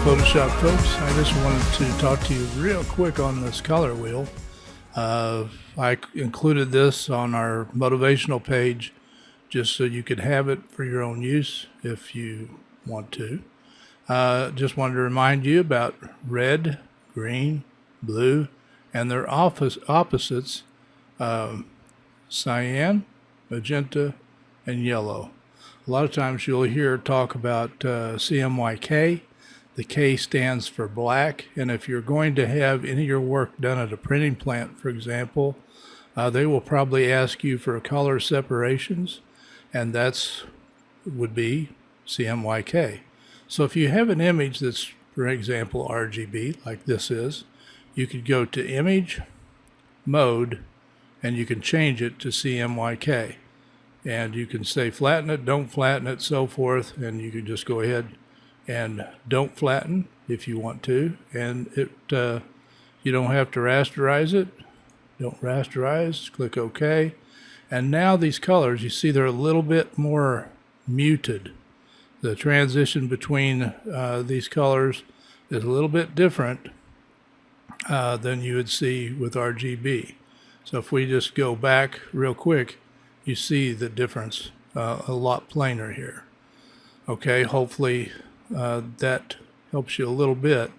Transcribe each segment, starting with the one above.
Photoshop folks. I just wanted to talk to you real quick on this color wheel. I included this on our motivational page just so you could have it for your own use if you want to. Just wanted to remind you about red, green, blue, and their opposites, cyan, magenta, and yellow. A lot of times you'll hear talk about CMYK. The K stands for black, and if you're going to have any of your work done at a printing plant, for example, they will probably ask you for color separations, and that's would be CMYK. So if you have an image that's, for example, RGB, like this is, you could go to Image, Mode, and you can change it to CMYK. And you can say flatten it, don't flatten it, so forth, and you can just go ahead and don't flatten if you want to, and you don't have to rasterize it. Don't rasterize, click OK. And now these colors, you see they're a little bit more muted. The transition between these colors is a little bit different than you would see with RGB. So if we just go back real quick, you see the difference a lot plainer here. Okay, hopefully that helps you a little bit,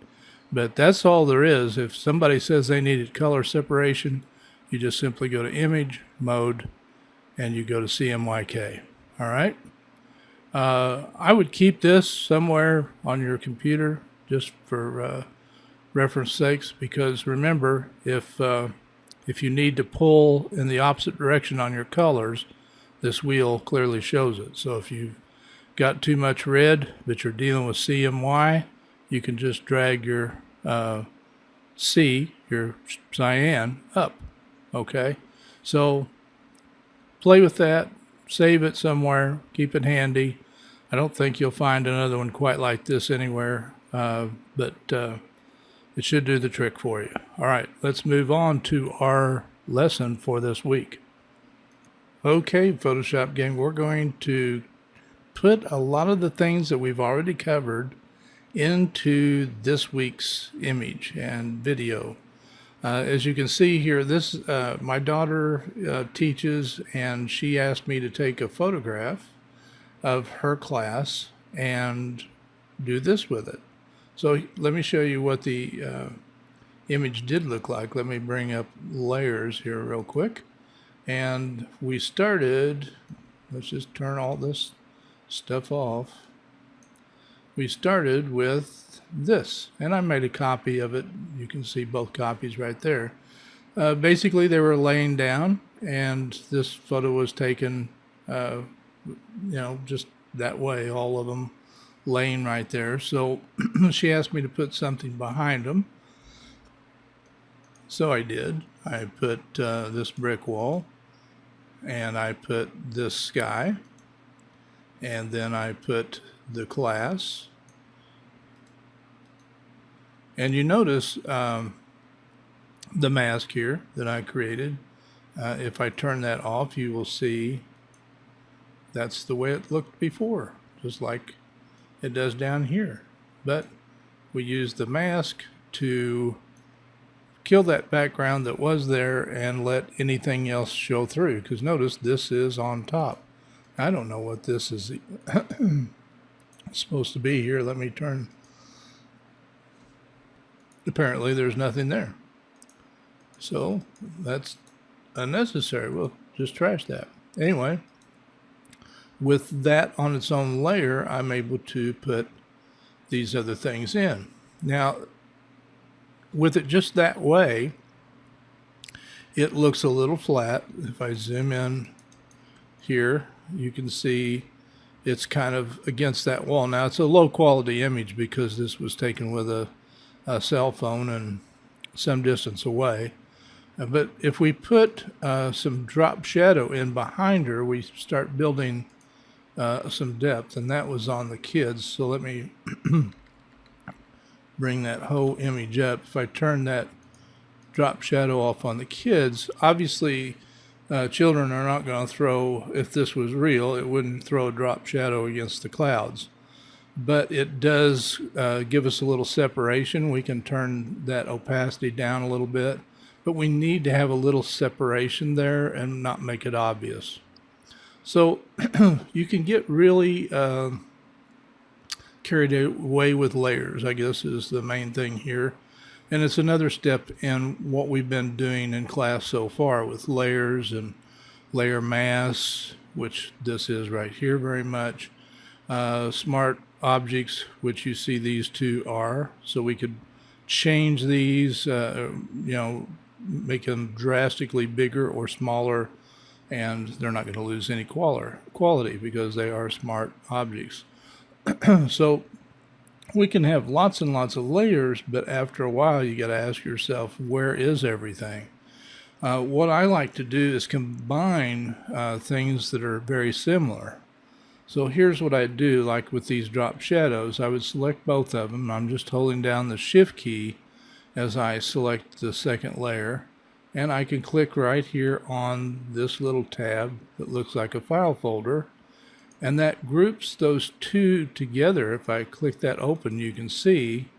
but that's all there is. If somebody says they needed color separation, you just simply go to Image, Mode, and you go to CMYK. All right. I would keep this somewhere on your computer just for reference sakes, because remember, if you need to pull in the opposite direction on your colors, this wheel clearly shows it. So if you've got too much red but you're dealing with CMY, you can just drag your your cyan up. Okay, so play with that, save it somewhere, keep it handy. I don't think you'll find another one quite like this anywhere, but it should do the trick for you. All right, let's move on to our lesson for this week. Okay, Photoshop gang, we're going to put a lot of the things that we've already covered into this week's image and video. As you can see here, this my daughter teaches, and she asked me to take a photograph of her class and do this with it. So let me show you what the image did look like. Let me bring up layers here real quick. And we started, let's just turn all this stuff off. We started with this, and I made a copy of it. You can see both copies right there. Basically, they were laying down, and this photo was taken, just that way, all of them laying right there. So she asked me to put something behind them. So I did. I put this brick wall, and I put this sky, and then I put the class. And you notice the mask here that I created. If I turn that off, you will see that's the way it looked before, just like it does down here. But we used the mask to kill that background that was there and let anything else show through, because notice this is on top. I don't know what this is supposed to be here. Let me turn. Apparently there's nothing there, so that's unnecessary. We'll just trash that. Anyway, with that on its own layer, I'm able to put these other things in. Now, with it just that way, it looks a little flat. If I zoom in here, you can see it's kind of against that wall. Now, it's a low quality image because this was taken with a cell phone and some distance away. But if we put some drop shadow in behind her, we start building some depth, and that was on the kids. So let me bring that whole image up. If I turn that drop shadow off on the kids, obviously children are not going to throw, if this was real, it wouldn't throw a drop shadow against the clouds. but it does give us a little separation. We can turn that opacity down a little bit, but we need to have a little separation there and not make it obvious. So you can get really carried away with layers, I guess is the main thing here. And it's another step in what we've been doing in class so far with layers and layer mask, which this is right here very much. Smart objects, which you see these two are. So we could change these, make them drastically bigger or smaller, and they're not going to lose any quality because they are smart objects. So we can have lots and lots of layers, but after a while you got to ask yourself, where is everything? What I like to do is combine things that are very similar. So here's what I do, like with these drop shadows. I would select both of them. I'm just holding down the shift key as I select the second layer, and I can click right here on this little tab that looks like a file folder, and that groups those two together. If I click that open, you can see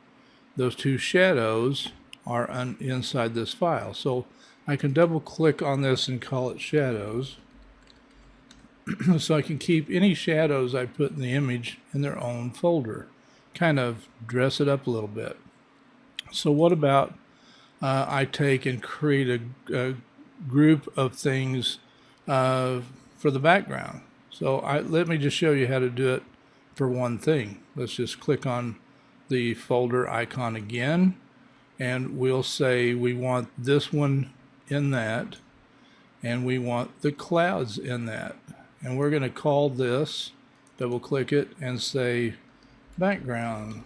those two shadows are inside this file. So I can double click on this and call it shadows. So I can keep any shadows I put in the image in their own folder, kind of dress it up a little bit. So what about I take and create a group of things for the background? So let me just show you how to do it for one thing. Let's just click on the folder icon again, and we'll say we want this one in that, and we want the clouds in that. And we're going to call this, double click it, and say background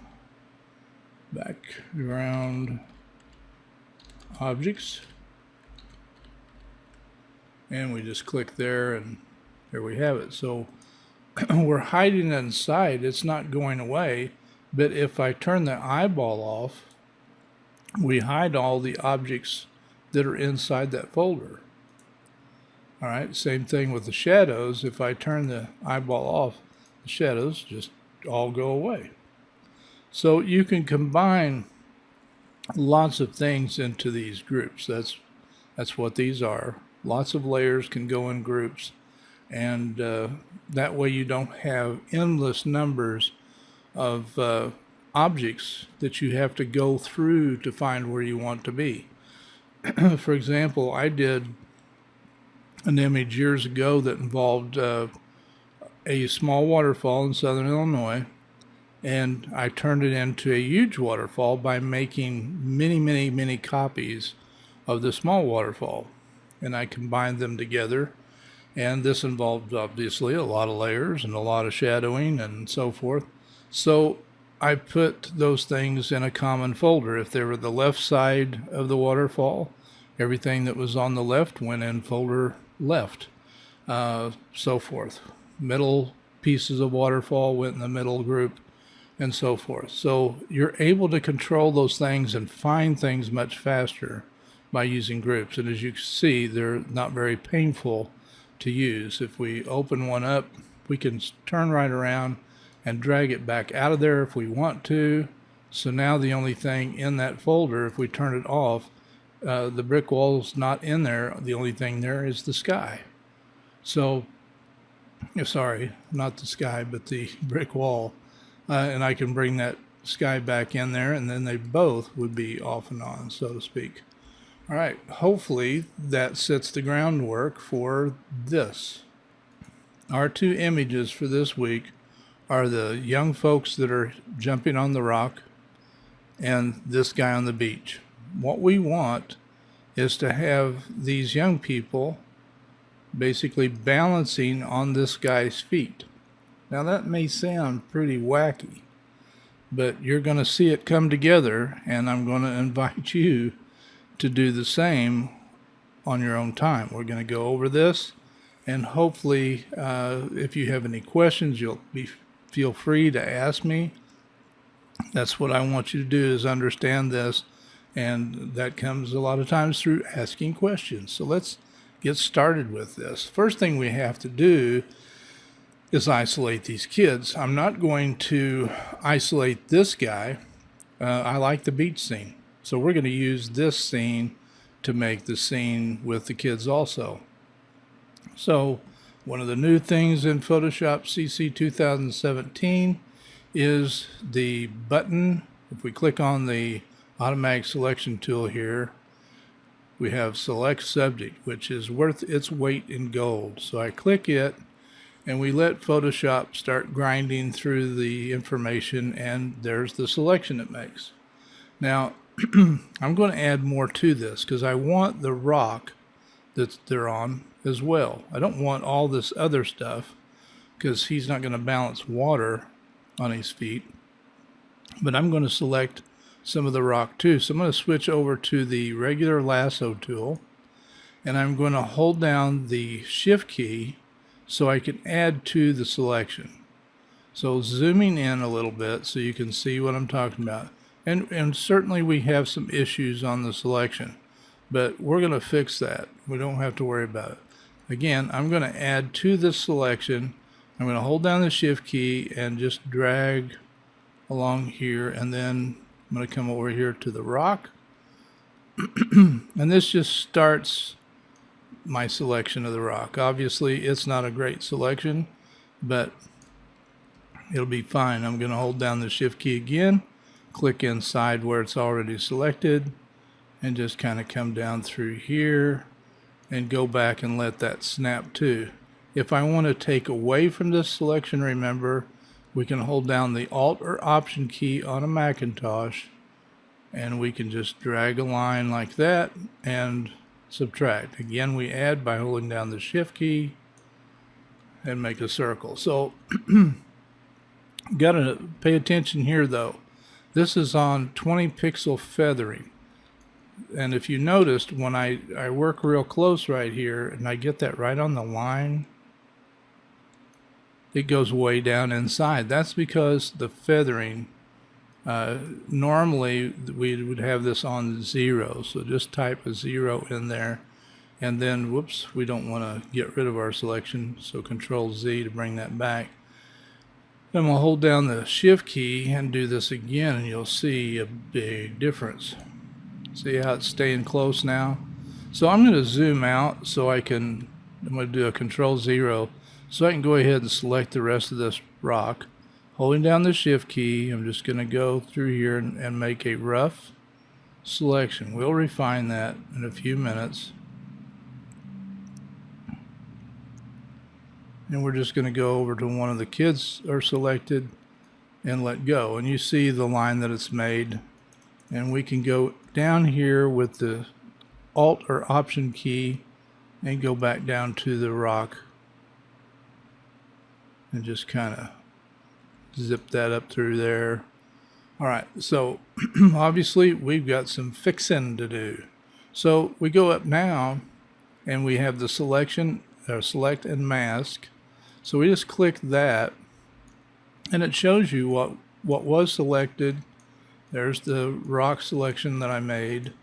objects. And we just click there, and there we have it. So we're hiding it inside. It's not going away. But if I turn the eyeball off, we hide all the objects that are inside that folder. All right, same thing with the shadows. If I turn the eyeball off, the shadows just all go away. So you can combine lots of things into these groups. That's what these are. Lots of layers can go in groups. And that way you don't have endless numbers of objects that you have to go through to find where you want to be. For example, I did an image years ago that involved a small waterfall in southern Illinois, and I turned it into a huge waterfall by making many copies of the small waterfall, and I combined them together. And this involved obviously a lot of layers and a lot of shadowing and so forth. So I put those things in a common folder. If they were the left side of the waterfall, everything that was on the left went in folder left, so forth. Middle pieces of waterfall went in the middle group, and so forth. So you're able to control those things and find things much faster by using groups. And as you can see, they're not very painful to use. If we open one up, we can turn right around and drag it back out of there if we want to. So now the only thing in that folder, if we turn it off, the brick wall's not in there. The only thing there is the sky. So, sorry, not the sky, but the brick wall. And I can bring that sky back in there, and then they both would be off and on, so to speak. All right, hopefully that sets the groundwork for this. Our two images for this week are the young folks that are jumping on the rock and this guy on the beach. What we want is to have these young people basically balancing on this guy's feet. Now that may sound pretty wacky, but you're going to see it come together, and I'm going to invite you to do the same on your own time. We're going to go over this, and hopefully if you have any questions, feel free to ask me. That's what I want you to do, is understand this, and that comes a lot of times through asking questions. So let's get started with this. First thing we have to do is isolate these kids. I'm not going to isolate this guy. I like the beach scene. So we're going to use this scene to make the scene with the kids also. So one of the new things in Photoshop CC 2017 is the button. If we click on the automatic selection tool here, we have select subject, which is worth its weight in gold. So I click it and we let Photoshop start grinding through the information, and there's the selection it makes. Now I'm going to add more to this because I want the rock that they're on as well. I don't want all this other stuff because he's not going to balance water on his feet, but I'm going to select some of the rock too. So I'm going to switch over to the regular lasso tool, and I'm going to hold down the shift key so I can add to the selection. So zooming in a little bit so you can see what I'm talking about. And certainly we have some issues on the selection, but we're going to fix that. We don't have to worry about it. Again, I'm going to add to this selection. I'm going to hold down the shift key and just drag along here, and then I'm going to come over here to the rock. And this just starts my selection of the rock. Obviously it's not a great selection, but it'll be fine. I'm going to hold down the shift key again, click inside where it's already selected, and just kind of come down through here and go back and let that snap too. If I want to take away from this selection, remember, we can hold down the Alt or Option key on a Macintosh, and we can just drag a line like that and subtract. Again, we add by holding down the shift key and make a circle. So got to pay attention here though. This is on 20 pixel feathering. And if you noticed, when I work real close right here and I get that right on the line, it goes way down inside. That's because the feathering, normally we would have this on 0. So just type a 0 in there, and then whoops, we don't want to get rid of our selection. So Control Z to bring that back. Then we'll hold down the shift key and do this again, and you'll see a big difference. See how it's staying close now? So I'm going to zoom out so I'm going to do a Control 0 so I can go ahead and select the rest of this rock. Holding down the shift key, I'm just going to go through here and make a rough selection. We'll refine that in a few minutes. And we're just going to go over to one of the kids are selected and let go. And you see the line that it's made. And we can go down here with the Alt or Option key and go back down to the rock and just kind of zip that up through there. All right, so obviously we've got some fixing to do. So we go up now and we have the selection, select and mask. So we just click that and it shows you what was selected. There's the rock selection that I made,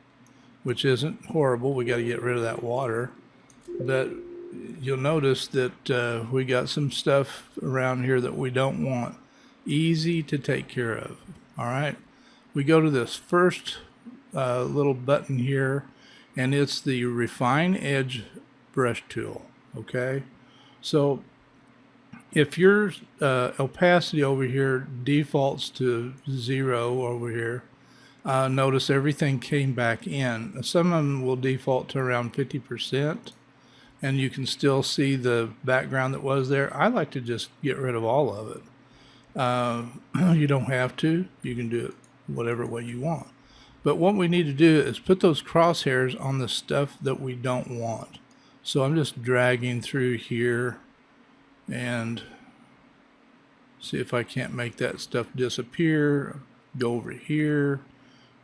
which isn't horrible. We got to get rid of that water. But you'll notice that we got some stuff around here that we don't want. Easy to take care of. All right. We go to this first little button here, and it's the Refine Edge brush tool. Okay. So if your opacity over here defaults to 0 over here, notice everything came back in. Some of them will default to around 50%, and you can still see the background that was there. I like to just get rid of all of it. You don't have to. You can do it whatever way you want. But what we need to do is put those crosshairs on the stuff that we don't want. So I'm just dragging through here and see if I can't make that stuff disappear. Go over here,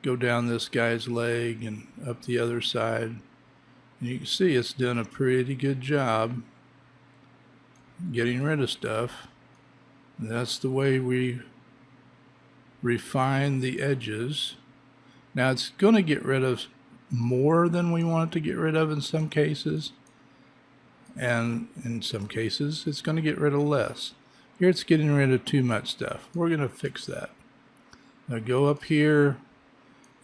go down this guy's leg and up the other side. And you can see it's done a pretty good job getting rid of stuff. And that's the way we refine the edges. Now it's going to get rid of more than we want it to get rid of in some cases. And in some cases, it's going to get rid of less. Here it's getting rid of too much stuff. We're going to fix that. Now go up here.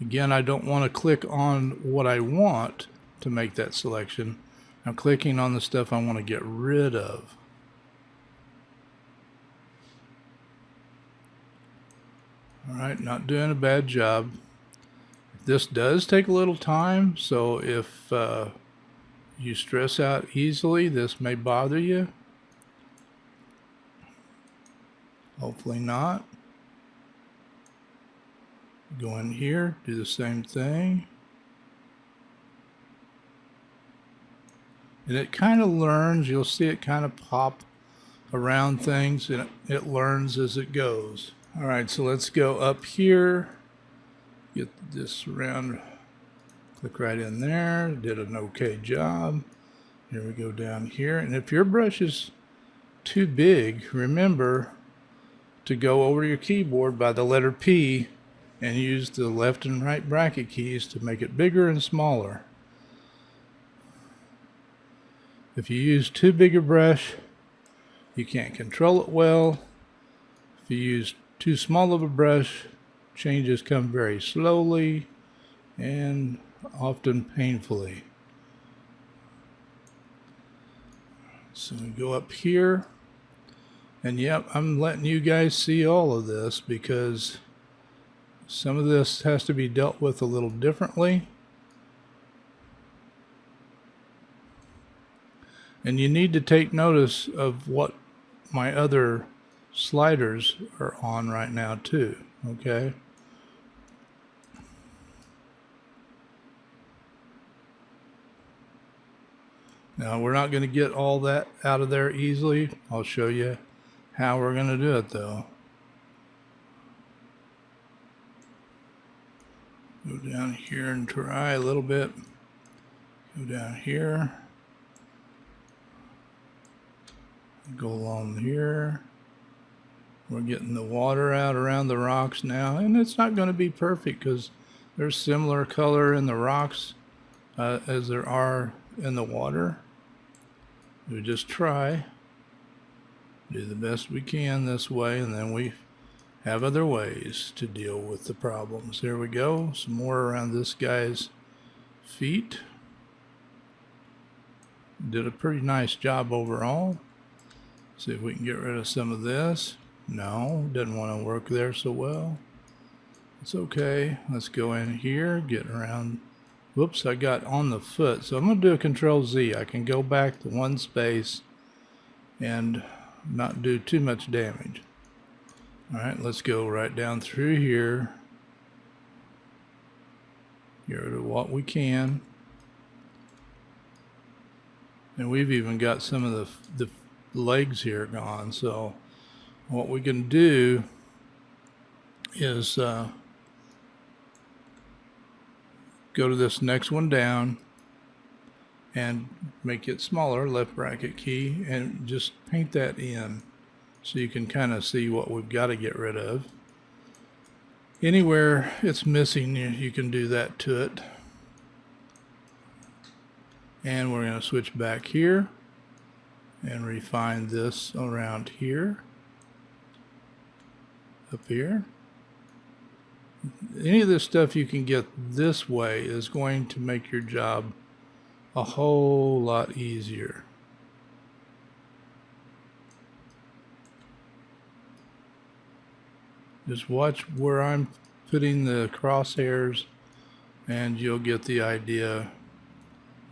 Again, I don't want to click on what I want to make that selection. I'm clicking on the stuff I want to get rid of. All right, not doing a bad job. This does take a little time, so if you stress out easily, this may bother you. Hopefully not. Go in here, do the same thing. And it kind of learns, you'll see it kind of pop around things, and it learns as it goes. All right, so let's go up here, get this around, click right in there, did an okay job. Here we go down here, and if your brush is too big, remember to go over your keyboard by the letter P and use the left and right bracket keys to make it bigger and smaller. If you use too big a brush, you can't control it well. If you use too small of a brush, changes come very slowly and often painfully. So we go up here, and yep, I'm letting you guys see all of this because some of this has to be dealt with a little differently. And you need to take notice of what my other sliders are on right now too, okay? Now we're not going to get all that out of there easily. I'll show you how we're going to do it though. Go down here and try a little bit. Go down here. Go along here. We're getting the water out around the rocks now, and it's not going to be perfect because there's similar color in the rocks as there are in the water. We just try, do the best we can this way, and then we have other ways to deal with the problems. There we go, some more around this guy's feet. Did a pretty nice job overall. See if we can get rid of some of this. No, didn't want to work there so well. It's okay. Let's go in here, get around. Whoops, I got on the foot. So I'm going to do a Control Z. I can go back to one space and not do too much damage. All right, let's go right down through here. Get rid of what we can. And we've even got some of the legs here gone. So what we can do is go to this next one down and make it smaller, left bracket key, and just paint that in so you can kind of see what we've got to get rid of. Anywhere it's missing, you can do that to it. And we're going to switch back here and refine this around here, up here. Any of this stuff you can get this way is going to make your job a whole lot easier. Just watch where I'm putting the crosshairs and you'll get the idea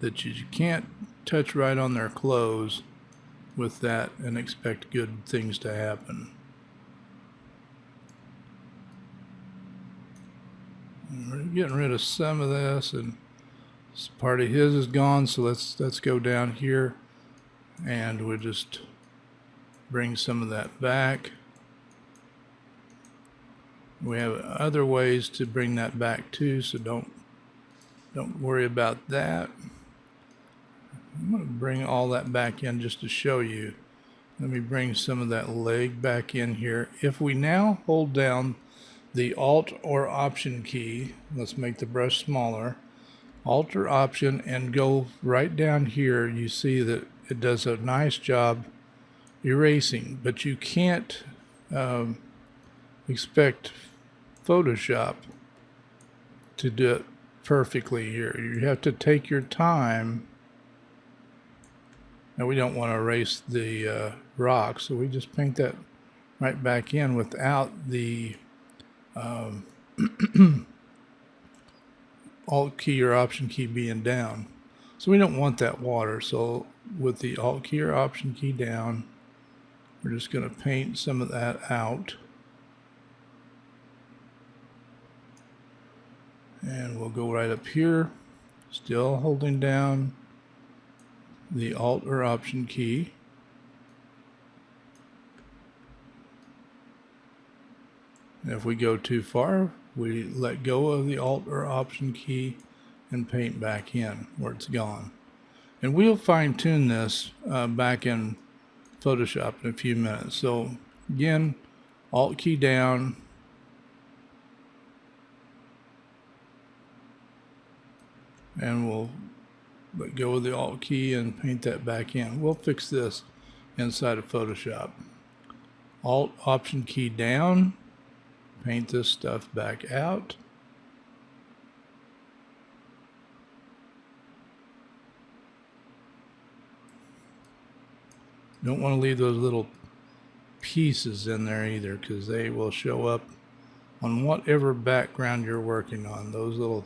that you can't touch right on their clothes with that and expect good things to happen. And we're getting rid of some of this, and part of his is gone, so let's go down here and we'll just bring some of that back. We have other ways to bring that back too, so don't worry about that. I'm going to bring all that back in just to show you. Let me bring some of that leg back in here. If we now hold down the Alt or Option key, let's make the brush smaller, Alt or Option, and go right down here, you see that it does a nice job erasing, but you can't expect Photoshop to do it perfectly here. You have to take your time. Now we don't want to erase the rock, so we just paint that right back in without the Alt key or Option key being down. So we don't want that water. So with the Alt key or Option key down, we're just going to paint some of that out. And we'll go right up here, still holding down the Alt or Option key. And if we go too far, we let go of the Alt or Option key and paint back in where it's gone. And we'll fine tune this back in Photoshop in a few minutes. So again, Alt key down, and we'll let go of the Alt key and paint that back in. We'll fix this inside of Photoshop. Alt Option key down, paint this stuff back out. Don't want to leave those little pieces in there either, because they will show up on whatever background you're working on. Those little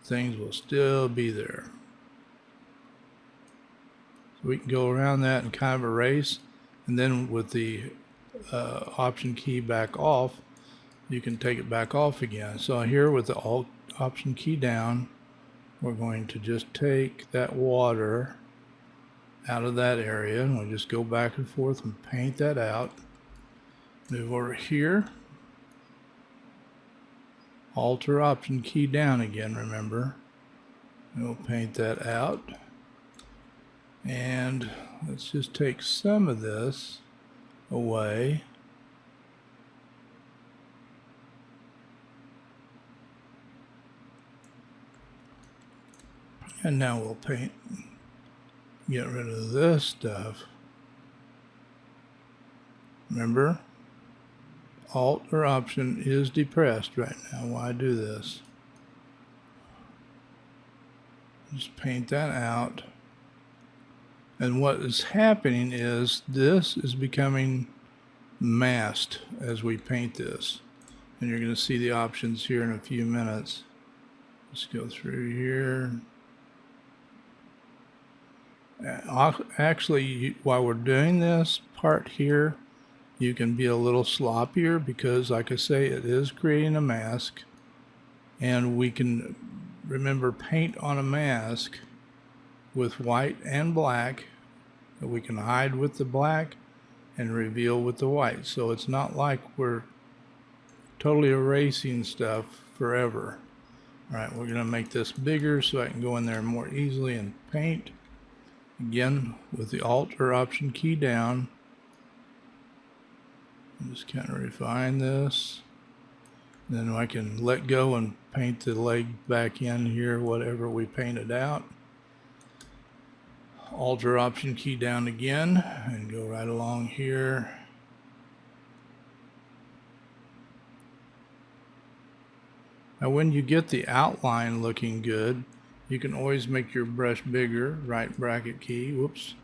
things will still be there. So we can go around that and kind of erase, and then with the Option key back off, you can take it back off again. So here with the Alt Option key down, we're going to just take that water out of that area, and we'll just go back and forth and paint that out. Move over here, Alt or Option key down again, remember, and we'll paint that out. And let's just take some of this away. And now we'll paint, get rid of this stuff. Remember, Alt or Option is depressed right now while I do this. Just paint that out. And what is happening is this is becoming masked as we paint this. And you're going to see the options here in a few minutes. Let's go through here. Actually, while we're doing this part here, you can be a little sloppier because, like I say, it is creating a mask. And we can, remember, paint on a mask with white and black that we can hide with the black and reveal with the white. So it's not like we're totally erasing stuff forever. All right, we're going to make this bigger so I can go in there more easily and paint. Again, with the Alt or Option key down, just kind of refine this. Then I can let go and paint the leg back in here, whatever we painted out. Alt or Option key down again and go right along here. Now when you get the outline looking good, you can always make your brush bigger, right bracket key, whoops,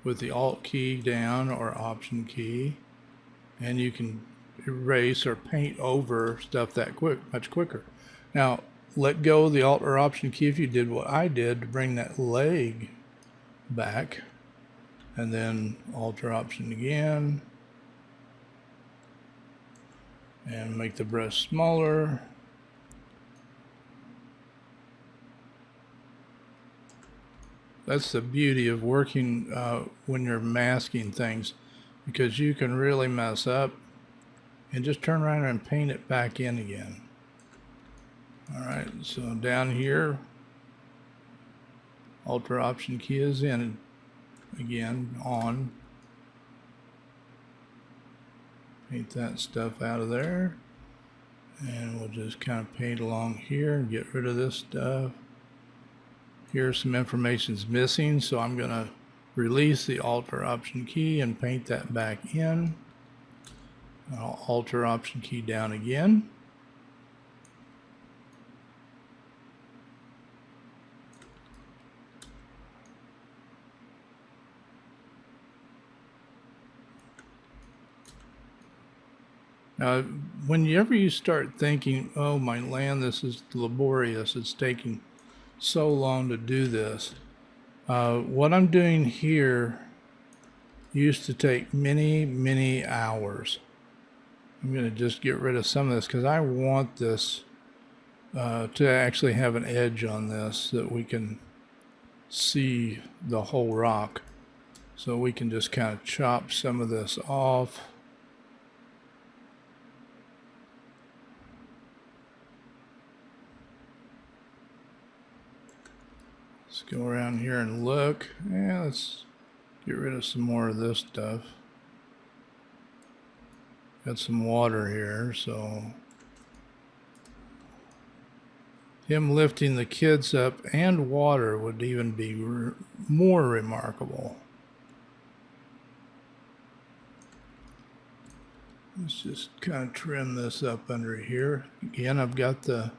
with the Alt key down or Option key, and you can erase or paint over stuff that much quicker. Now let go of the Alt or Option key if you did what I did to bring that leg back, and then Alt or Option again, and make the brush smaller. That's the beauty of working when you're masking things, because you can really mess up and just turn around and paint it back in again. All right, so down here, Alt or Option key is in again, on. Paint that stuff out of there, and we'll just kind of paint along here and get rid of this stuff. Here's some information's missing, so I'm gonna release the Alt or Option key and paint that back in. I'll Alt or Option key down again. Now, whenever you start thinking, oh my land, this is laborious, it's taking so long to do this. What I'm doing here used to take many hours. I'm going to just get rid of some of this because I want this to actually have an edge on this so that we can see the whole rock. So we can just kind of chop some of this off. Let's go around here and look. Yeah, let's get rid of some more of this stuff. Got some water here, so him lifting the kids up and water would even be more remarkable. Let's just kind of trim this up under here. Again, I've got the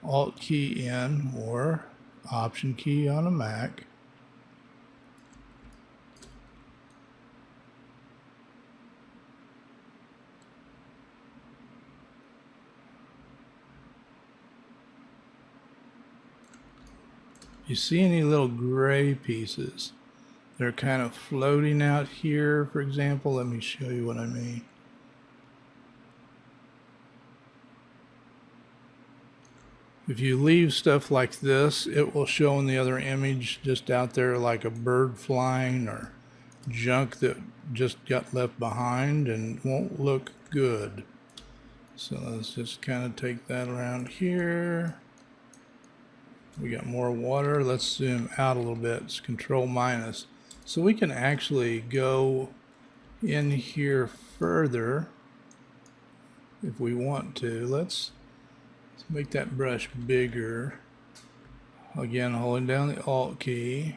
Alt key in or Option key on a Mac. You see any little gray pieces? They're kind of floating out here, for example. Let me show you what I mean. If you leave stuff like this, it will show in the other image just out there like a bird flying or junk that just got left behind and won't look good. So let's just kind of take that around here. We got more water. Let's zoom out a little bit. It's Control minus. So we can actually go in here further if we want to. Let's make that brush bigger. Again, holding down the Alt key.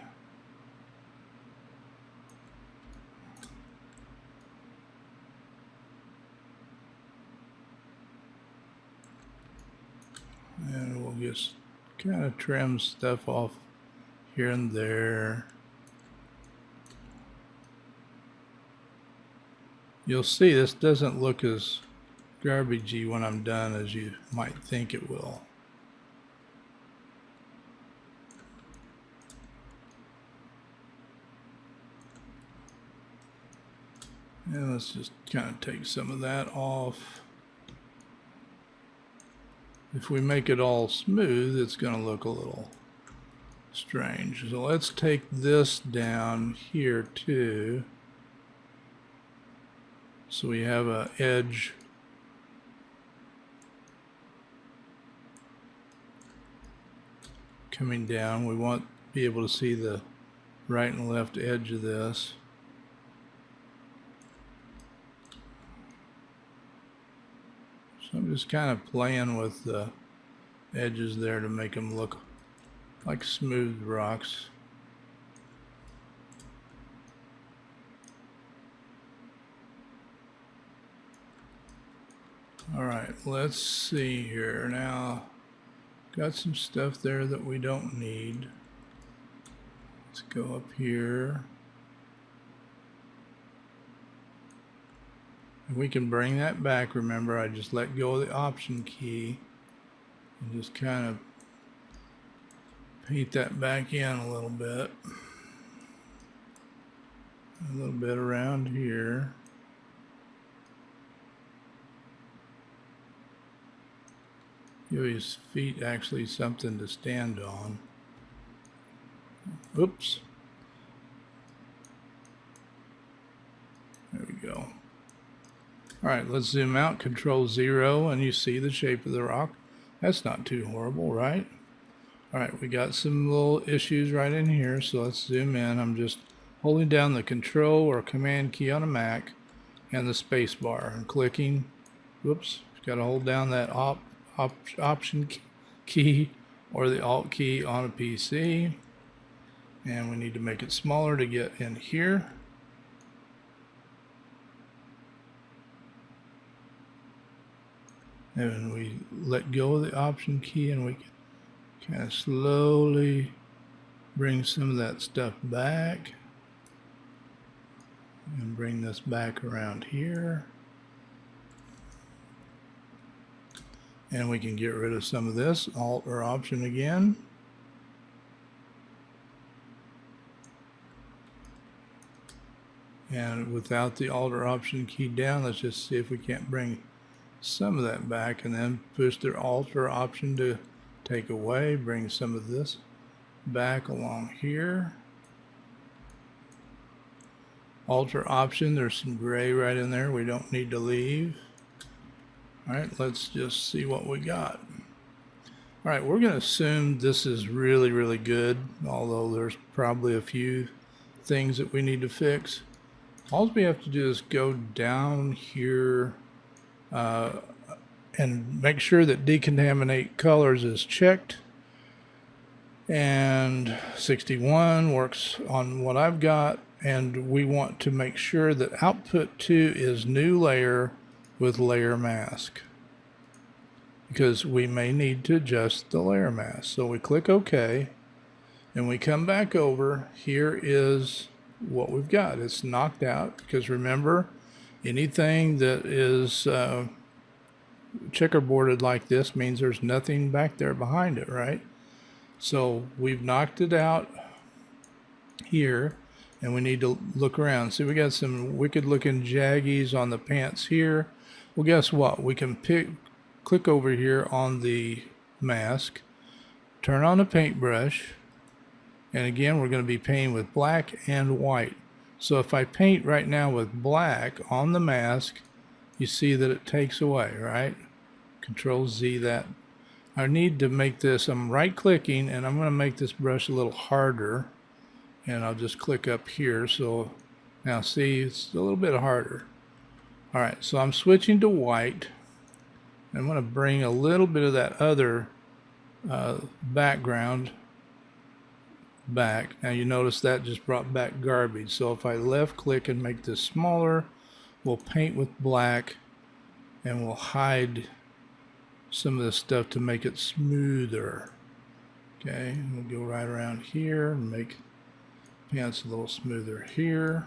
And we'll just kind of trim stuff off here and there. You'll see this doesn't look as garbagey when I'm done as you might think it will. And let's just kind of take some of that off. If we make it all smooth, it's going to look a little strange. So let's take this down here too. So we have an edge coming down. We want to be able to see the right and left edge of this. So I'm just kind of playing with the edges there to make them look like smooth rocks. All right, let's see here now. Got some stuff there that we don't need. Let's go up here. And we can bring that back. Remember, I just let go of the Option key and just kind of paint that back in a little bit. A little bit around here. Give his feet actually something to stand on. Oops. There we go. All right, let's zoom out, Control 0, and you see the shape of the rock. That's not too horrible, right? All right, we got some little issues right in here, so let's zoom in. I'm just holding down the Control or Command key on a Mac and the space bar and clicking. Whoops, got to hold down that Option key or the Alt key on a PC. And we need to make it smaller to get in here. And we let go of the Option key, and we can kind of slowly bring some of that stuff back. And bring this back around here. And we can get rid of some of this, Alt or Option again. And without the Alt or Option key down, let's just see if we can't bring some of that back, and then push the Alt or Option to take away, bring some of this back along here. Alt or Option, there's some gray right in there we don't need to leave. All right, let's just see what we got. All right, we're going to assume this is really, really good, although there's probably a few things that we need to fix. All we have to do is go down here and make sure that Decontaminate Colors is checked. And 61 works on what I've got. And we want to make sure that Output 2 is New Layer with Layer Mask, because we may need to adjust the layer mask. So we click OK, and we come back over. Here is what we've got. It's knocked out, because remember, anything that is checkerboarded like this means there's nothing back there behind it, right? So we've knocked it out here, and we need to look around. See, we got some wicked looking jaggies on the pants here. Well, guess what? We can click over here on the mask, turn on the paintbrush, and again, we're going to be painting with black and white. So if I paint right now with black on the mask, you see that it takes away, right? Control Z that. I need to make this, I'm right clicking, and I'm going to make this brush a little harder. And I'll just click up here. So now see, it's a little bit harder. All right, so I'm switching to white. I'm going to bring a little bit of that other background back. Now you notice that just brought back garbage. So if I left click and make this smaller, we'll paint with black, and we'll hide some of this stuff to make it smoother. Okay, we'll go right around here and make pants a little smoother here.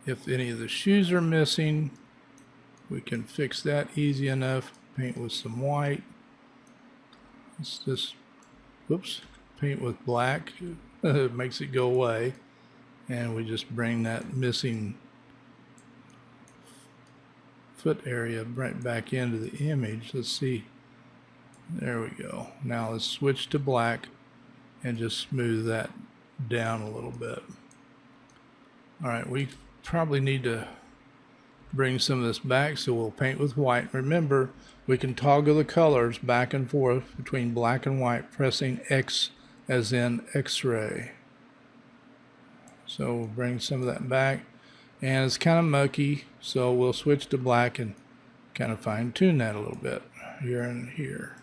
If any of the shoes are missing, we can fix that easy enough. Paint with some white. Let's just, whoops, paint with black. It makes it go away. And we just bring that missing foot area right back into the image. Let's see. There we go. Now let's switch to black and just smooth that down a little bit. All right, we probably need to bring some of this back, so we'll paint with white. Remember, we can toggle the colors back and forth between black and white, pressing X as in X-ray. So we'll bring some of that back, and it's kind of mucky, so we'll switch to black and kind of fine-tune that a little bit here and here.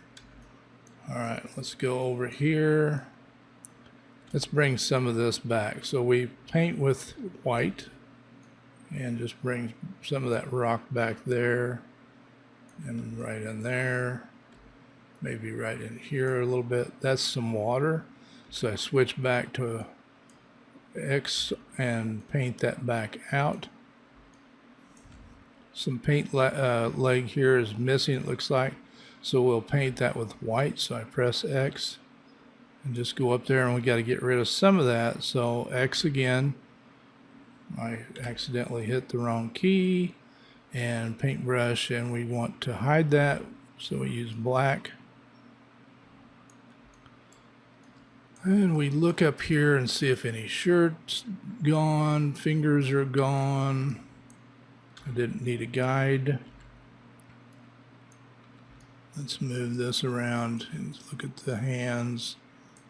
All right, let's go over here. Let's bring some of this back. So we paint with white and just bring some of that rock back there and right in there, maybe right in here a little bit. That's some water. So I switch back to X and paint that back out. Some paint leg here is missing, it looks like. So we'll paint that with white. So I press X and just go up there, and we got to get rid of some of that. So X again. I accidentally hit the wrong key, and paintbrush, and we want to hide that, so we use black. And we look up here and see if any shirts gone, fingers are gone. I didn't need a guide. Let's move this around and look at the hands.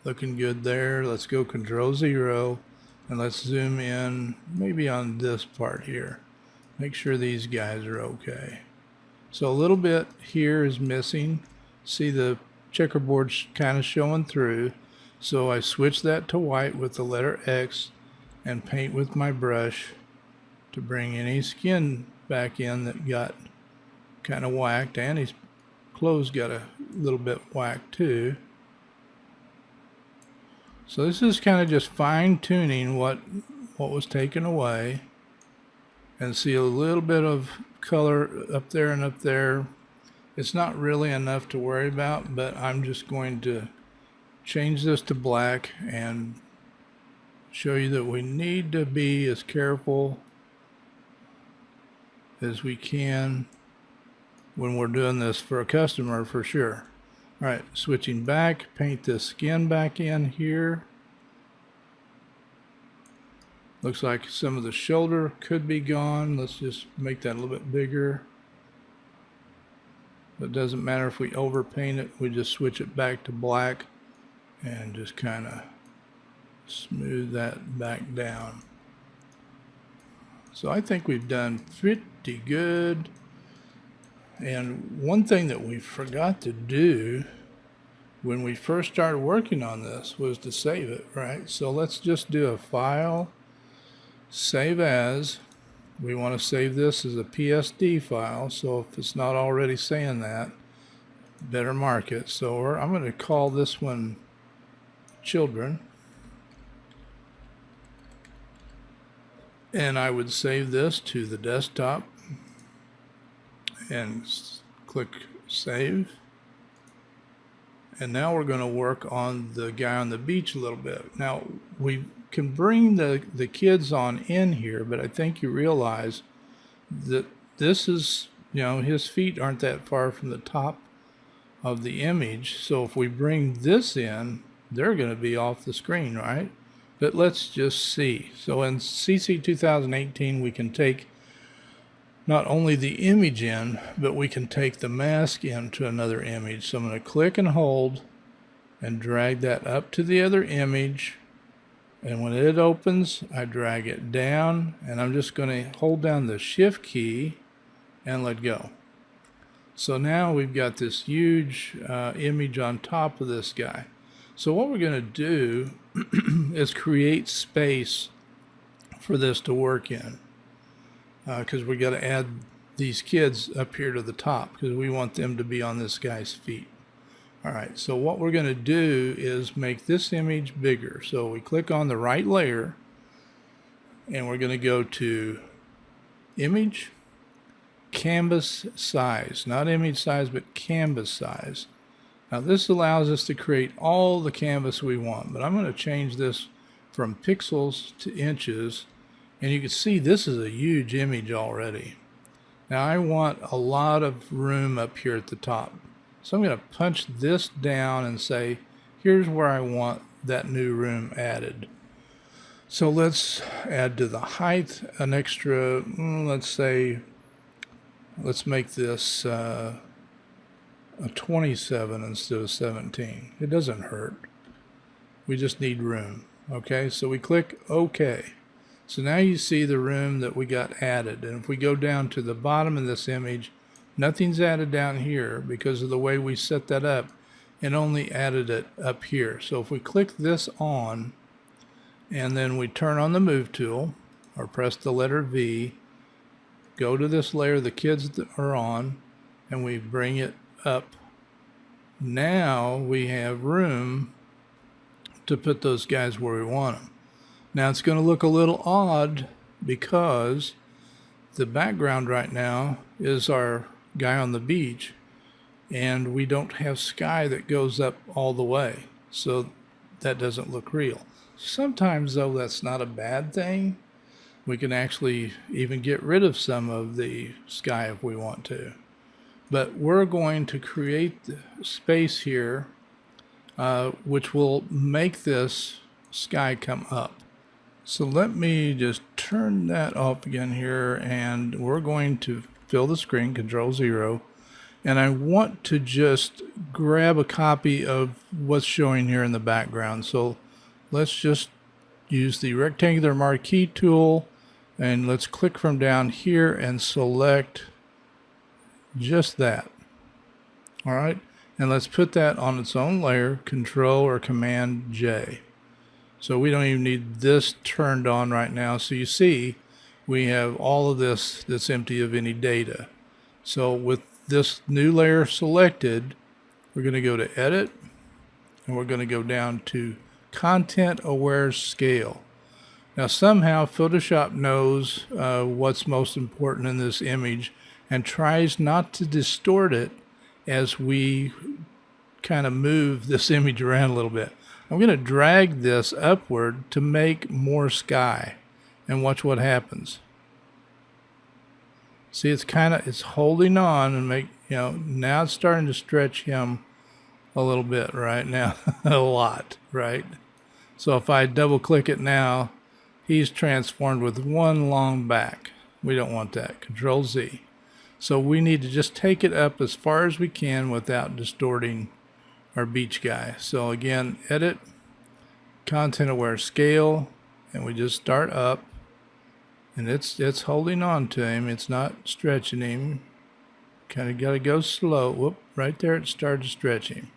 Looking good there. Let's go Control 0 and let's zoom in maybe on this part here. Make sure these guys are okay. So a little bit here is missing. See the checkerboard kind of showing through. So I switch that to white with the letter X and paint with my brush to bring any skin back in that got kind of whacked, and his clothes got a little bit whacked too. So this is kind of just fine-tuning what was taken away, and see a little bit of color up there and up there. It's not really enough to worry about, but I'm just going to change this to black and show you that we need to be as careful as we can when we're doing this for a customer, for sure. All right, switching back, paint this skin back in here. Looks like some of the shoulder could be gone. Let's just make that a little bit bigger. It doesn't matter if we overpaint it, we just switch it back to black and just kind of smooth that back down. So I think we've done pretty good. And one thing that we forgot to do when we first started working on this was to save it, right? So let's just do a file, save as. We want to save this as a PSD file, so if it's not already saying that, better mark it. So I'm going to call this one children, and I would save this to the desktop and click save. And now we're going to work on the guy on the beach a little bit. Now we can bring the kids on in here, but I think you realize that this is, his feet aren't that far from the top of the image. So if we bring this in, they're going to be off the screen, right? But let's just see. So in CC 2018, we can take not only the image in, but we can take the mask into another image. So I'm going to click and hold and drag that up to the other image. And when it opens, I drag it down, and I'm just going to hold down the shift key and let go. So now we've got this huge image on top of this guy. So what we're going to do is create space for this to work in, because we got to add these kids up here to the top because we want them to be on this guy's feet. All right, so what we're going to do is make this image bigger. So we click on the right layer, and we're going to go to Image, Canvas Size. Not image size, but canvas size. Now this allows us to create all the canvas we want, but I'm going to change this from pixels to inches, and you can see this is a huge image already. Now I want a lot of room up here at the top. So I'm going to punch this down and say, here's where I want that new room added. So let's add to the height an extra, let's make this a 27 instead of 17. It doesn't hurt. We just need room. Okay, so we click OK. So now you see the room that we got added. And if we go down to the bottom of this image, nothing's added down here because of the way we set that up, and only added it up here. So if we click this on, and then we turn on the move tool, or press the letter V, go to this layer the kids are on, and we bring it up. Now we have room to put those guys where we want them. Now it's going to look a little odd because the background right now is our guy on the beach, and we don't have sky that goes up all the way, so that doesn't look real. Sometimes though, that's not a bad thing. We can actually even get rid of some of the sky if we want to, but we're going to create the space here which will make this sky come up. So let me just turn that off again here, and we're going to fill the screen, Control-0, and I want to just grab a copy of what's showing here in the background. So let's just use the rectangular marquee tool, and let's click from down here and select just that. All right, And let's put that on its own layer, Control or Command J. So we don't even need this turned on right now. So you see, we have all of this that's empty of any data. So with this new layer selected, we're going to go to Edit, and we're going to go down to Content Aware Scale. Now somehow Photoshop knows what's most important in this image and tries not to distort it as we kind of move this image around a little bit. I'm going to drag this upward to make more sky, and watch what happens. See, it's holding on and now it's starting to stretch him a little bit right now, a lot, right? So if I double click it now, he's transformed with one long back. We don't want that. Control Z. So we need to just take it up as far as we can without distorting our beach guy. So again, Edit, Content Aware Scale, and we just start up, and it's holding on to him. It's not stretching him. Kind of got to go slow. Whoop, right there it started to stretch him.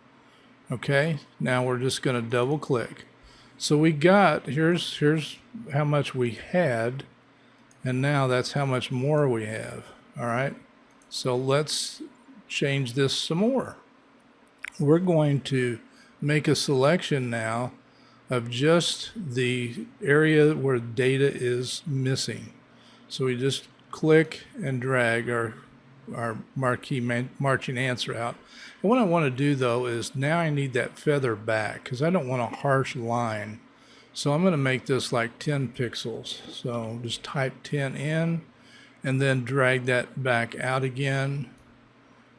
Okay, now we're just going to double click. So we got, here's how much we had, and now that's how much more we have. All right, so let's change this some more. We're going to make a selection now of just the area where data is missing. So we just click and drag our marquee marching ants out. And what I want to do though is now I need that feather back because I don't want a harsh line. So I'm going to make this like 10 pixels. So just type 10 in and then drag that back out again.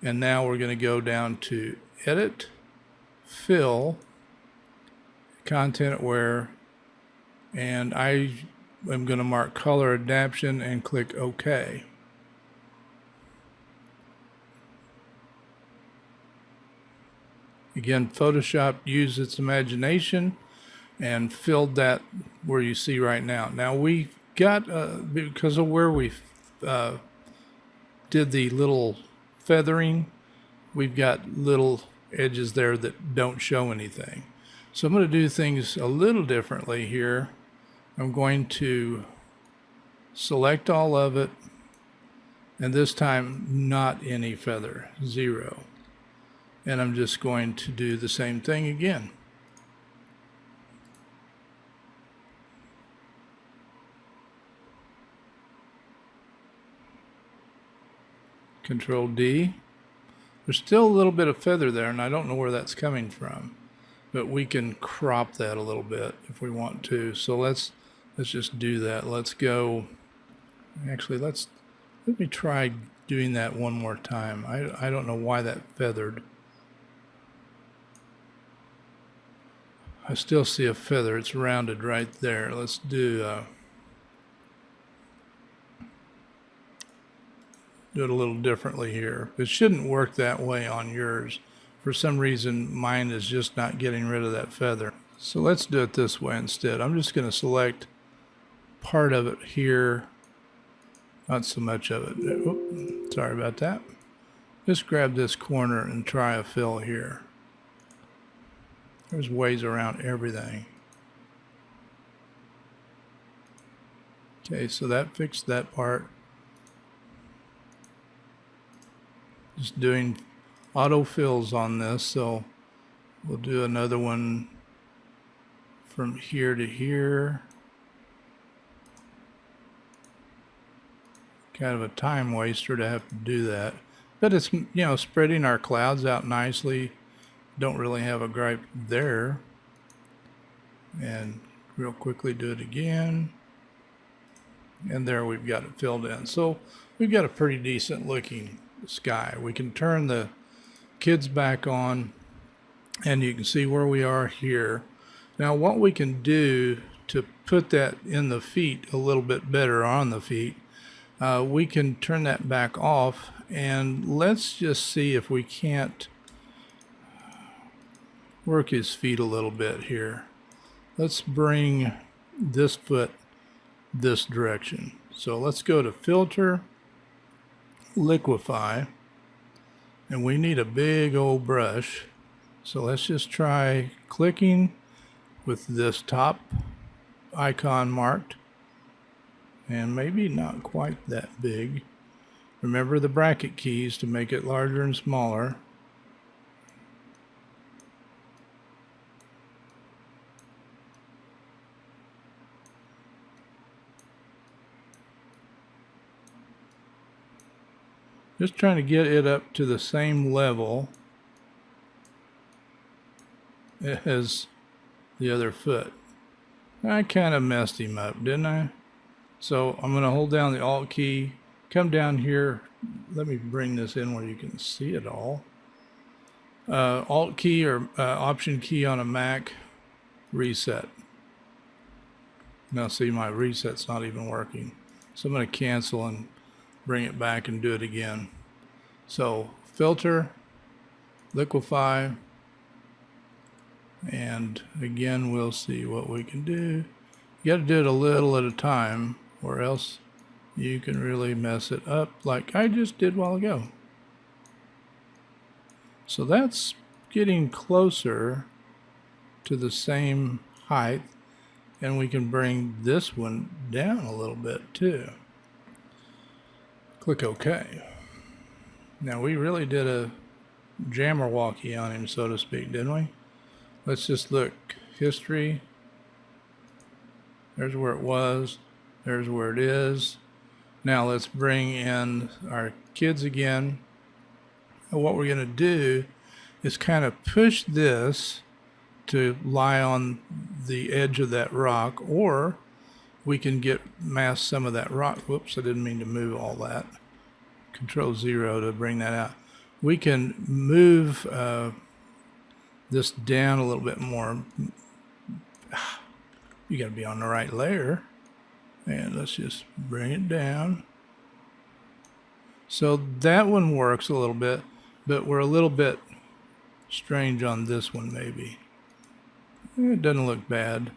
And now we're going to go down to Edit, Fill, Content Aware, and I am going to mark Color Adaptation and click OK. Again, Photoshop used its imagination and filled that where you see right now. Now we got, because of where we did the little feathering, we've got little edges there that don't show anything. So I'm going to do things a little differently here. I'm going to select all of it, and this time not any feather, 0. And I'm just going to do the same thing again. Control D. There's still a little bit of feather there, and I don't know where that's coming from, but we can crop that a little bit if we want to. So let's just do that. Let's go. Actually, let me try doing that one more time. I don't know why that feathered. I still see a feather. It's rounded right there. Let's do it a little differently here. It shouldn't work that way on yours. For some reason, mine is just not getting rid of that feather. So let's do it this way instead. I'm just going to select part of it here. Not so much of it. Oops, sorry about that. Just grab this corner and try a fill here. There's ways around everything. Okay, so that fixed that part. Just doing auto fills on this, so we'll do another one from here to here. Kind of a time waster to have to do that, but it's, you know, spreading our clouds out nicely. Don't really have a gripe there. And real quickly do it again, and there we've got it filled in. So we've got a pretty decent looking sky. We can turn the kids back on, and you can see where we are here. Now what we can do to put that in the feet a little bit better on the feet, we can turn that back off, and let's just see if we can't work his feet a little bit here. Let's bring this foot this direction. So let's go to Filter, Liquify, And we need a big old brush. So let's just try clicking with this top icon marked. And maybe not quite that big. Remember the bracket keys to make it larger and smaller. Just trying to get it up to the same level as the other foot. I kind of messed him up, didn't I? So I'm going to hold down the Alt key, come down here. Let me bring this in where you can see it all. Alt key or Option key on a Mac, reset. Now see, my reset's not even working. So I'm going to cancel and bring it back and do it again. So filter, liquefy, and again we'll see what we can do. You got to do it a little at a time, or else you can really mess it up like I just did a while ago. So that's getting closer to the same height, and we can bring this one down a little bit too. Click OK. Now we really did a Jabberwocky on him, so to speak, didn't we? Let's just look. History. There's where it was. There's where it is. Now let's bring in our kids again. And what we're going to do is kind of push this to lie on the edge of that rock, or we can mask some of that rock. Whoops, I didn't mean to move all that. Control 0 to bring that out. We can move this down a little bit more. You got to be on the right layer. And let's just bring it down. So that one works a little bit, but we're a little bit strange on this one maybe. It doesn't look bad.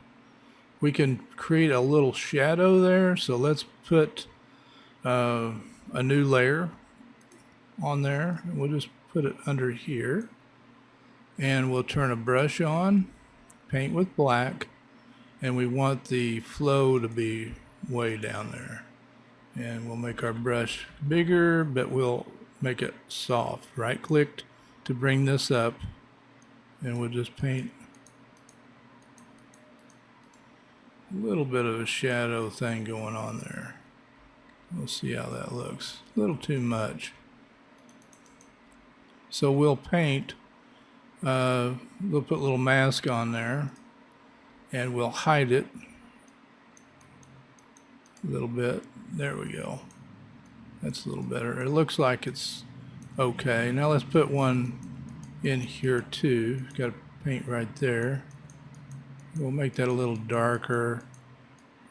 We can create a little shadow there. So let's put a new layer on there. We'll just put it under here. And we'll turn a brush on, paint with black, and we want the flow to be way down there. And we'll make our brush bigger, but we'll make it soft. Right click to bring this up, and we'll just paint a little bit of a shadow thing going on there. We'll see how that looks. A little too much. So we'll paint, we'll put a little mask on there, and we'll hide it a little bit. There we go. That's a little better. It looks like it's okay. Now let's put one in here too. Got to paint right there. We'll make that a little darker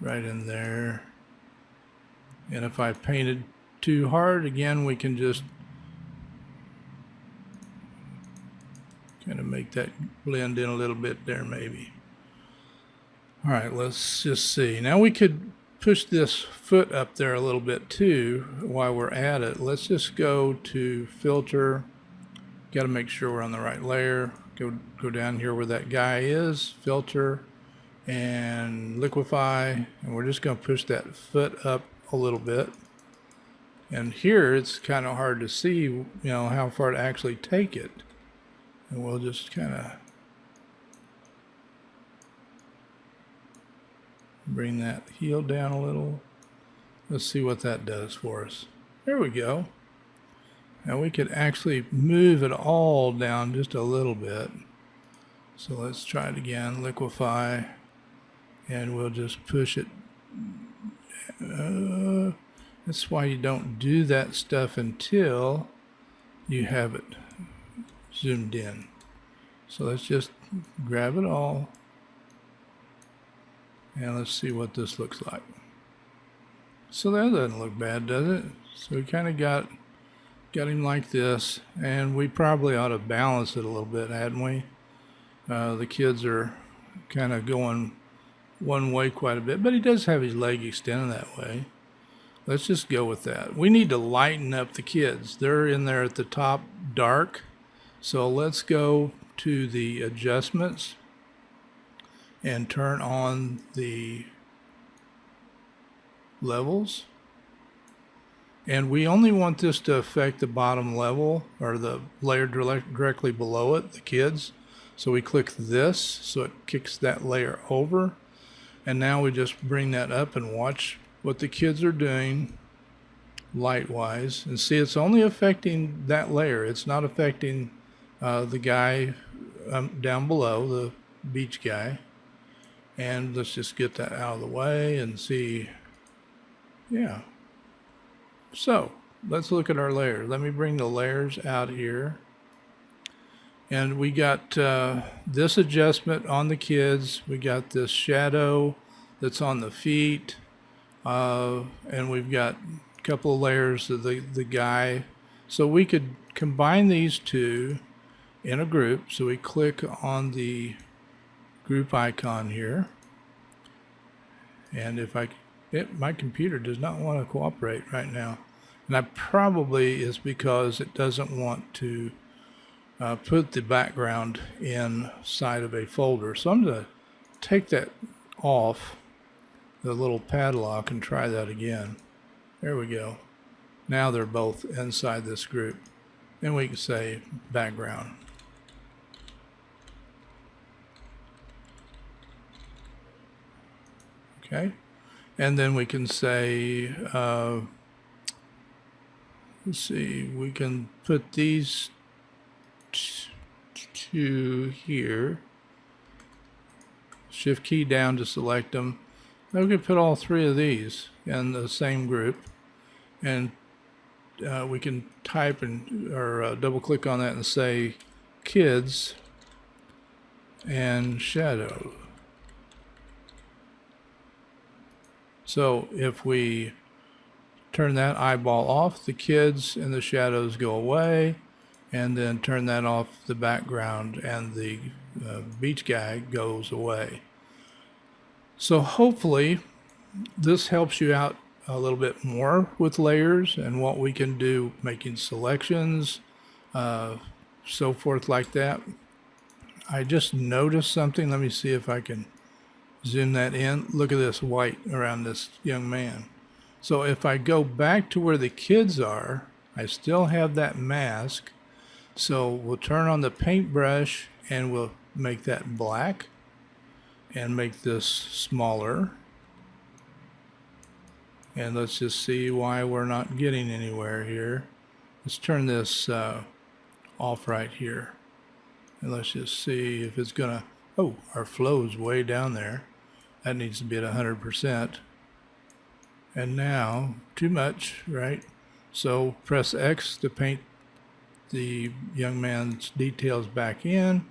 right in there. And if I painted too hard, again, we can just kind of make that blend in a little bit there maybe. All right, let's just see. Now we could push this foot up there a little bit too while we're at it. Let's just go to filter. Got to make sure we're on the right layer. Go down here where that guy is, filter, and liquefy. And we're just going to push that foot up a little bit. And here it's kind of hard to see, how far to actually take it. And we'll just kind of bring that heel down a little. Let's see what that does for us. There we go. Now we could actually move it all down just a little bit. So let's try it again, liquefy, and we'll just push it. That's why you don't do that stuff until you have it zoomed in. So let's just grab it all, and let's see what this looks like. So that doesn't look bad, does it? So we kind of got him like this, and we probably ought to balance it a little bit, hadn't we? The kids are kind of going one way quite a bit, but he does have his leg extended that way. Let's just go with that. We need to lighten up the kids. They're in there at the top dark. So let's go to the adjustments and turn on the levels. And we only want this to affect the bottom level or the layer directly below it, the kids. So we click this, so it kicks that layer over. And now we just bring that up and watch what the kids are doing light-wise. And see, it's only affecting that layer. It's not affecting the guy down below, the beach guy. And let's just get that out of the way and see. Yeah. So let's look at our layers. Let me bring the layers out here. And we got this adjustment on the kids. We got this shadow that's on the feet. And we've got a couple of layers of the guy. So we could combine these two in a group. So we click on the group icon here. And if my computer does not want to cooperate right now. And that probably is because it doesn't want to put the background inside of a folder. So I'm going to take that off, the little padlock, and try that again. There we go. Now they're both inside this group. Then we can say background. Okay. And then we can say, let's see, we can put these two here. Shift key down to select them. Now we can put all three of these in the same group. And we can type or double click on that and say kids and shadow. So if we turn that eyeball off, the kids and the shadows go away, and then turn that off, the background and the beach guy goes away. So hopefully this helps you out a little bit more with layers and what we can do, making selections, so forth like that. I just noticed something. Let me see if I can zoom that in. Look at this white around this young man. So if I go back to where the kids are, I still have that mask. So we'll turn on the paintbrush and we'll make that black and make this smaller. And let's just see why we're not getting anywhere here. Let's turn this off right here. And let's just see if it's gonna, oh, our flow is way down there. That needs to be at 100%. And now, too much, right? So press X to paint the young man's details back in.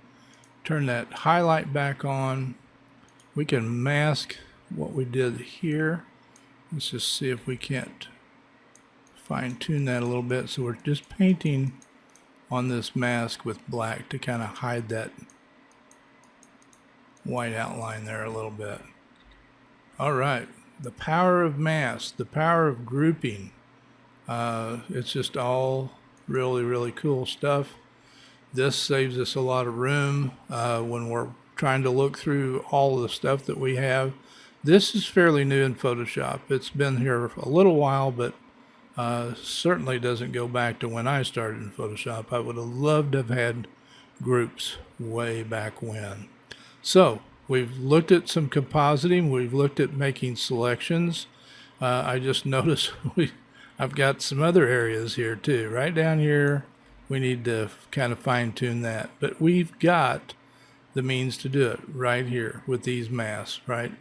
Turn that highlight back on. We can mask what we did here. Let's just see if we can't fine tune that a little bit. So we're just painting on this mask with black to kind of hide that white outline there a little bit. All right, the power of mask, the power of grouping. It's just all really, really cool stuff. This saves us a lot of room when we're trying to look through all of the stuff that we have. This is fairly new in Photoshop. It's been here for a little while, but certainly doesn't go back to when I started in Photoshop. I would have loved to have had groups way back when. So we've looked at some compositing. We've looked at making selections. I just noticed I've got some other areas here too. Right down here, we need to kind of fine tune that. But we've got the means to do it right here with these masks, right?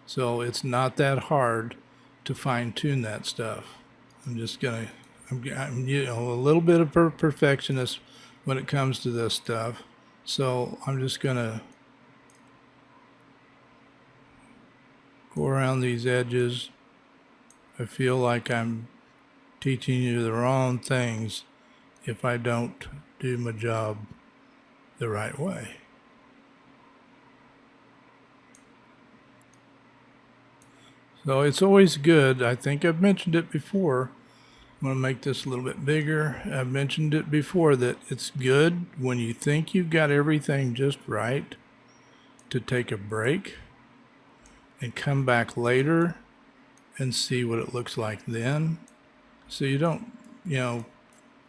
So it's not that hard to fine tune that stuff. I'm a little bit of a perfectionist when it comes to this stuff. So I'm just gonna go around these edges. I feel like I'm teaching you the wrong things if I don't do my job the right way. So it's always good. I think I've mentioned it before. I'm going to make this a little bit bigger. I've mentioned it before that it's good when you think you've got everything just right to take a break and come back later and see what it looks like then. So you don't,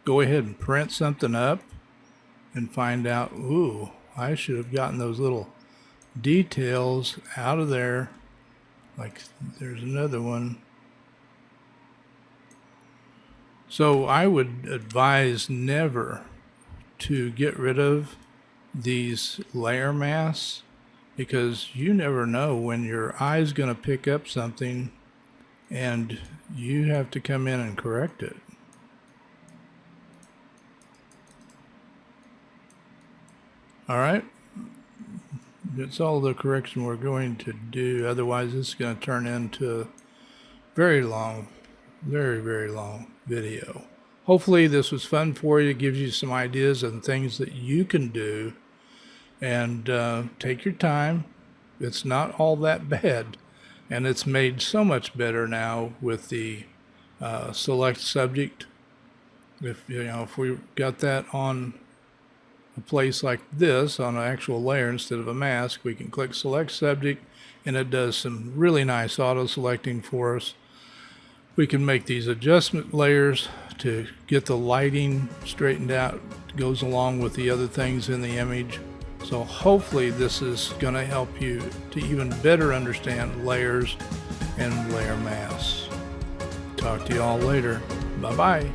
go ahead and print something up and find out, ooh, I should have gotten those little details out of there. Like there's another one. So I would advise never to get rid of these layer masks, because you never know when your eye's going to pick up something and you have to come in and correct it. All right, that's all the correction we're going to do. Otherwise, this is going to turn into a very long, very long video. Hopefully this was fun for you. It gives you some ideas and things that you can do. And take your time. It's not all that bad. And it's made so much better now with the select subject. If we got that on a place like this, on an actual layer instead of a mask, we can click select subject and it does some really nice auto selecting for us. We can make these adjustment layers to get the lighting straightened out. It goes along with the other things in the image. So hopefully this is going to help you to even better understand layers and layer masks. Talk to you all later. Bye-bye.